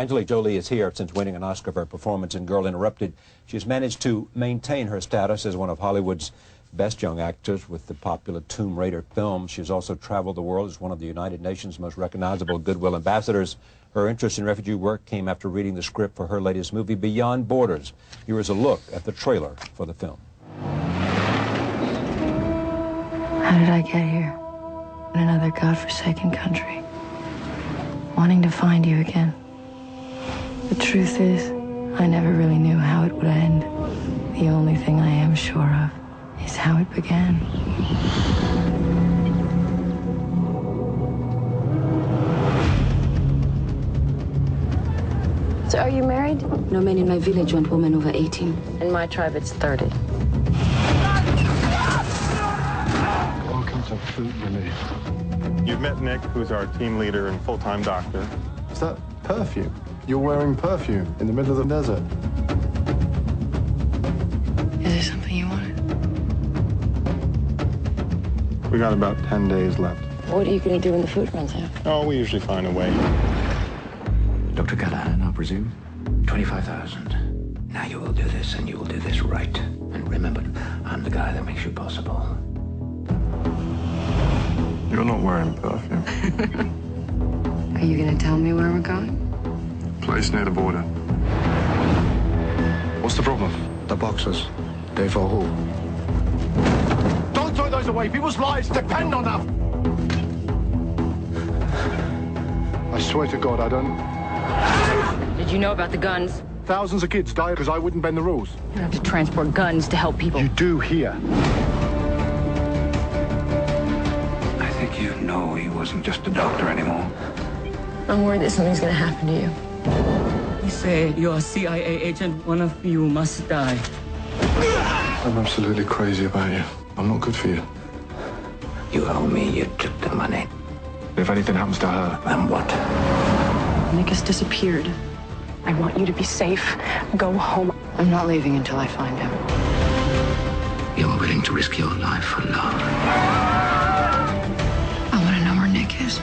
Angelina Jolie is here since winning an Oscar for her performance in Girl Interrupted. She's managed to maintain her status as one of Hollywood's best young actors with the popular Tomb Raider film. She's also traveled the world as one of the United Nations' most recognizable goodwill ambassadors. Her interest in refugee work came after reading the script for her latest movie, Beyond Borders. Here is a look at the trailer for the film. How did I get here? In another godforsaken country. Wanting to find you again. The truth is, I never really knew how it would end. The only thing I am sure of is how it began. So are you married? No men in my village want women over 18. In my tribe, it's 30. Welcome to Food Relief. You've met Nick, who's our team leader and full-time doctor. Is that perfume? You're wearing perfume in the middle of the desert. Is there something you wanted? We got about 10 days left. What are you going to do when the food runs out? Oh, we usually find a way. Dr. Callahan, I presume? 25,000. Now you will do this, and you will do this right. And remember, I'm the guy that makes you possible. You're not wearing perfume. Are you gonna tell me where we're going? Place near the border. What's the problem? The boxes. They for who? Don't throw those away. People's lives depend on them. I swear to God, I don't. Did you know about the guns? Thousands of kids die because I wouldn't bend the rules. You don't have to transport guns to help people. You do here. I think you know he wasn't just a doctor anymore. I'm worried that something's going to happen to you. He said, you're a CIA agent. One of you must die. I'm absolutely crazy about you. I'm not good for you. You owe me, you took the money. If anything happens to her... Then what? Nick has disappeared. I want you to be safe. Go home. I'm not leaving until I find him. You're willing to risk your life for love. I want to know where Nick is.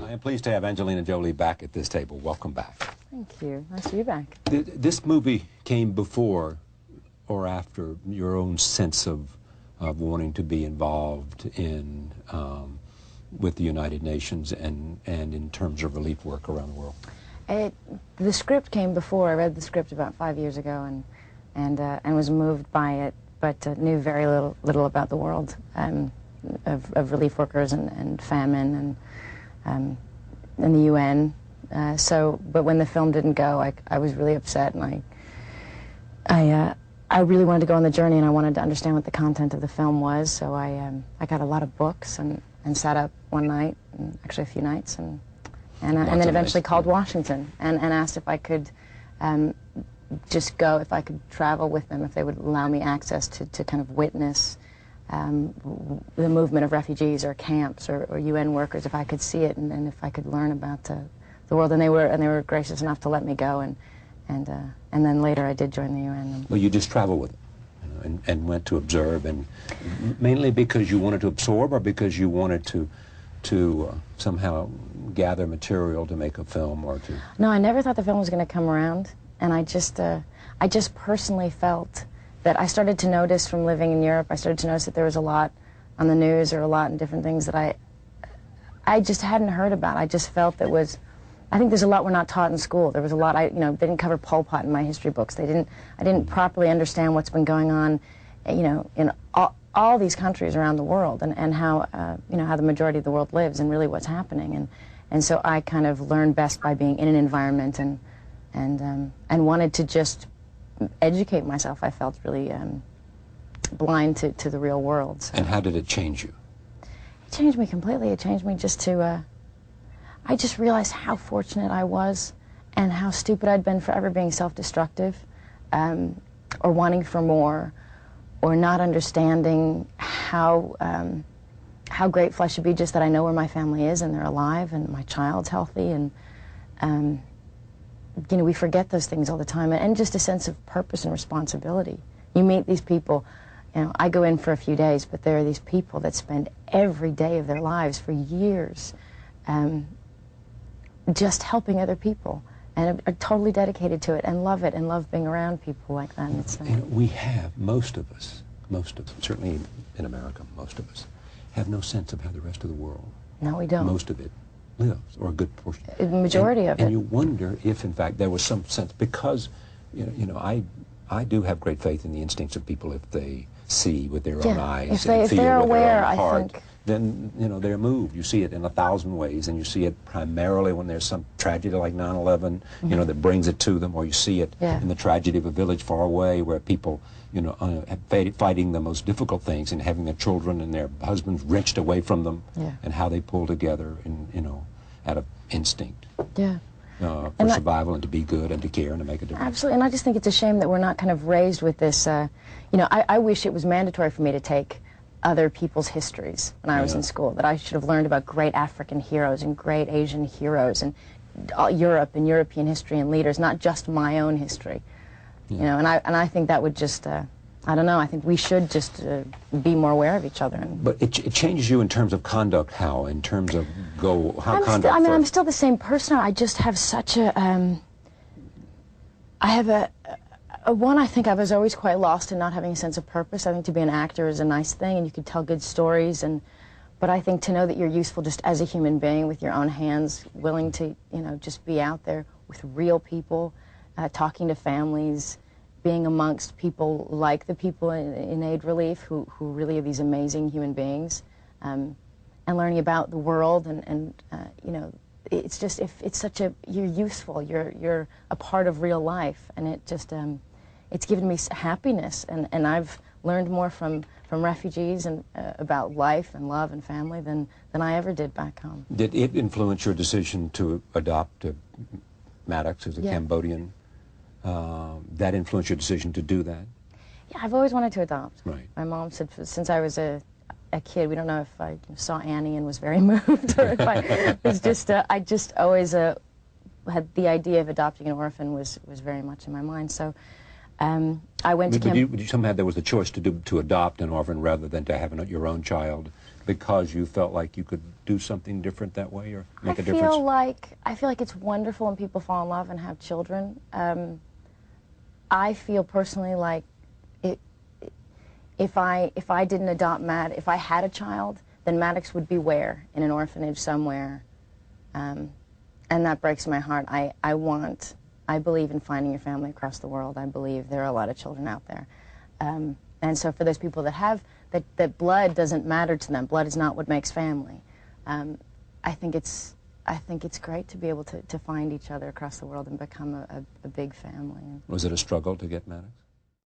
I am pleased to have Angelina Jolie back at this table. Welcome back. Thank you. Nice to be back. This movie came before or after your own sense of wanting to be involved in with the United Nations and in terms of relief work around the world? The script came before. I read the script about 5 years ago and was moved by it, but knew very little about the world of relief workers and famine and the UN. But when the film didn't go, I was really upset, and I really wanted to go on the journey, and I wanted to understand what the content of the film was. So I got a lot of books and sat up one night, and actually a few nights, and then eventually called Washington and asked if I could just go, if I could travel with them, if they would allow me access to kind of witness the movement of refugees or camps or UN workers, if I could see it and if I could learn about the world, and they were gracious enough to let me go, and then later I did join the UN. Well, you just traveled with them, you know, and went to observe, and mainly because you wanted to absorb, or because you wanted to somehow gather material to make a film, or to... No, I never thought the film was going to come around, and I just personally felt that I started to notice from living in Europe, I started to notice that there was a lot on the news or a lot in different things that I just hadn't heard about. I just felt that was... I think there's a lot we're not taught in school. There was a lot, they didn't cover Pol Pot in my history books. I didn't properly understand what's been going on, in all these countries around the world, and how, how the majority of the world lives, and really what's happening. And so I kind of learned best by being in an environment and wanted to just educate myself. I felt really blind to the real world. So. And how did it change you? It changed me completely. It changed me just to... I just realized how fortunate I was and how stupid I'd been for ever being self-destructive or wanting for more or not understanding how grateful I should be just that I know where my family is and they're alive and my child's healthy, and you know, we forget those things all the time, and just a sense of purpose and responsibility. You meet these people, you know, I go in for a few days, but there are these people that spend every day of their lives for years just helping other people, and are totally dedicated to it and love being around people like that. And we have, most of us, certainly in America, most of us, have no sense of how the rest of the world, no, we don't. most of it, lives, or a good portion. The majority of it. And you wonder if, in fact, there was some sense, because, you know, I do have great faith in the instincts of people if they see with their own eyes and feel they're with aware, their own heart. I think. Then, you know, they're moved. You see it in 1,000 ways, and you see it primarily when there's some tragedy like 9/11, you know, that brings it to them, or you see it in the tragedy of a village far away where people, you know, fighting the most difficult things and having their children and their husbands wrenched away from them, and how they pull together, and, you know, out of instinct. Yeah. For survival and to be good and to care and to make a difference. Absolutely, and I just think it's a shame that we're not kind of raised with this, you know, I wish it was mandatory for me to take other people's histories when I was in school, that I should have learned about great African heroes and great Asian heroes and Europe and European history and leaders, not just my own history. You know, and I think that would just, I don't know, I think we should just be more aware of each other. But it changes you in terms of conduct, how? In terms of conduct? I mean, I'm still the same person. I just have such a, I have one, I think I was always quite lost in not having a sense of purpose. I think to be an actor is a nice thing, and you could tell good stories, but I think to know that you're useful just as a human being with your own hands, willing to, you know, just be out there with real people, talking to families, being amongst people like the people in aid relief who really are these amazing human beings, and learning about the world, and you know, it's just, if it's such a, you're useful, you're a part of real life, and it just, it's given me happiness, and I've learned more from refugees and about life and love and family than I ever did back home. Did it influence your decision to adopt Maddox as a Cambodian? That influenced your decision to do that? Yeah, I've always wanted to adopt. Right. My mom said since I was a kid, we don't know if I saw Annie and was very moved, or if I was just, I just always had the idea of adopting an orphan was very much in my mind. So I went to Cambodia. Would you somehow, there was the choice to adopt an orphan rather than to have your own child, because you felt like you could do something different that way, or make a difference? I feel like it's wonderful when people fall in love and have children. I feel personally like if I didn't adopt if I had a child, then Maddox would be where? In an orphanage somewhere. And that breaks my heart. I believe in finding your family across the world. I believe there are a lot of children out there. And so for those people that have, that blood doesn't matter to them, blood is not what makes family. I think it's great to be able to find each other across the world and become a big family. Was it a struggle to get Maddox?